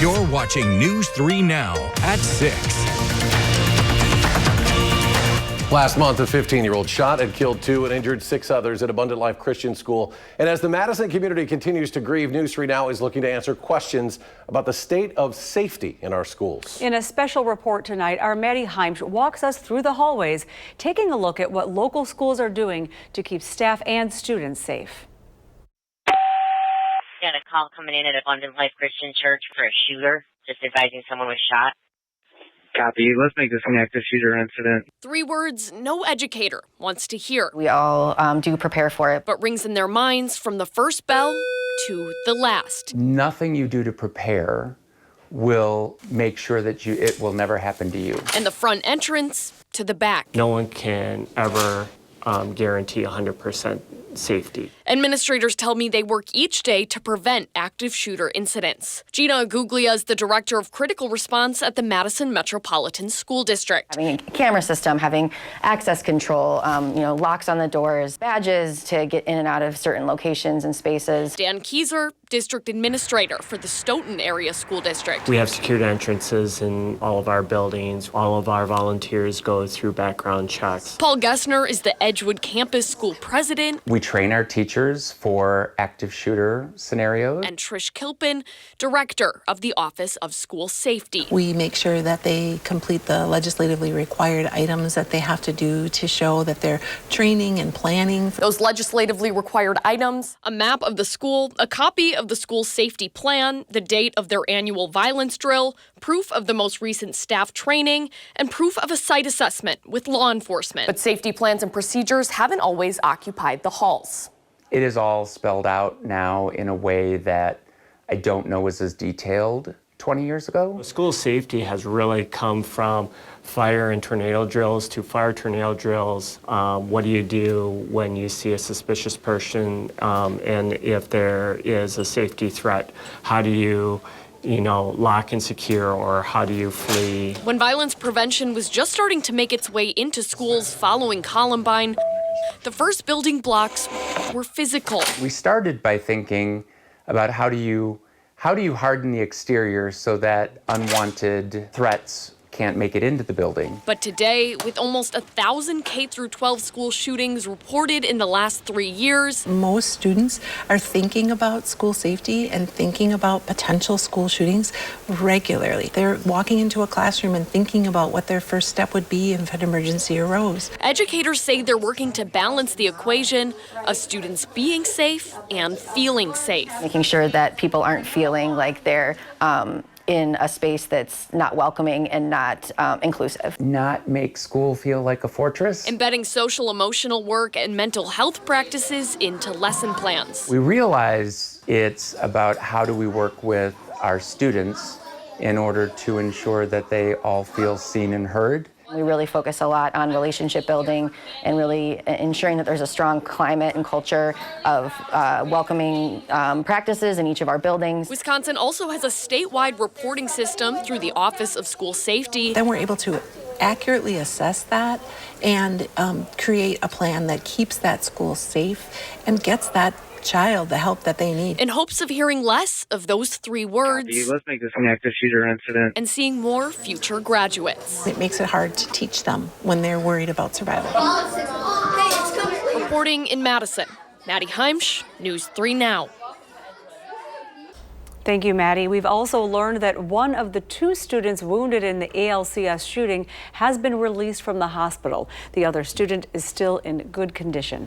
You're watching News 3 Now at 6. Last month, a 15-year-old shot and killed 2 and injured 6 others at Abundant Life Christian School. And as the Madison community continues to grieve, News 3 Now is looking to answer questions about the state of safety in our schools. In a special report tonight, our Maddie Heimsch walks us through the hallways, taking a look at what local schools are doing to keep staff and students safe. Got a call coming in at Abundant Life Christian Church for a shooter, just advising someone was shot. Copy. Let's make this an active shooter incident. 3 words no educator wants to hear. We all do prepare for it. But rings in their minds from the first bell to the last. Nothing you do to prepare will make sure that it will never happen to you. And the front entrance to the back. No one can ever guarantee 100% safety. Administrators tell me they work each day to prevent active shooter incidents. Gina Aguglia is the director of critical response at the Madison Metropolitan School District. Having a camera system, having access control, locks on the doors, badges to get in and out of certain locations and spaces. Dan Kieser, district administrator for the Stoughton Area School District. We have secured entrances in all of our buildings. All of our volunteers go through background checks. Paul Gessner is the Edgewood campus school president. We train our teachers for active shooter scenarios. And Trish Kilpin, director of the Office of School Safety. We make sure that they complete the legislatively required items that they have to do to show that they're training and planning. Those legislatively required items, a map of the school, a copy of the school safety plan, the date of their annual violence drill, proof of the most recent staff training, and proof of a site assessment with law enforcement. But safety plans and procedures haven't always occupied the halls. It is all spelled out now in a way that I don't know was as detailed 20 years ago. School safety has really come from fire and tornado drills to fire tornado drills. What do you do when you see a suspicious person and if there is a safety threat? How do you lock and secure, or how do you flee? When violence prevention was just starting to make its way into schools following Columbine, the first building blocks were physical. We started by thinking about how do you harden the exterior so that unwanted threats can't make it into the building. But today, with almost 1,000 K-12 school shootings reported in the last 3 years, most students are thinking about school safety and thinking about potential school shootings regularly. They're walking into a classroom and thinking about what their first step would be if an emergency arose. Educators say they're working to balance the equation of students being safe and feeling safe. Making sure that people aren't feeling like they're in a space that's not welcoming and not inclusive. Not make school feel like a fortress. Embedding social emotional work and mental health practices into lesson plans. We realize it's about how do we work with our students in order to ensure that they all feel seen and heard. We really focus a lot on relationship building and really ensuring that there's a strong climate and culture of welcoming practices in each of our buildings. Wisconsin also has a statewide reporting system through the Office of School Safety. Then we're able to accurately assess that and create a plan that keeps that school safe and gets that child the help that they need. In hopes of hearing less of those 3 words. Copy. Let's make this an active shooter incident. And seeing more future graduates. It makes it hard to teach them when they're worried about survival. Reporting in Madison, Maddie Heimsch, News 3 Now. Thank you, Maddie. We've also learned that one of the 2 students wounded in the ALCS shooting has been released from the hospital. The other student is still in good condition.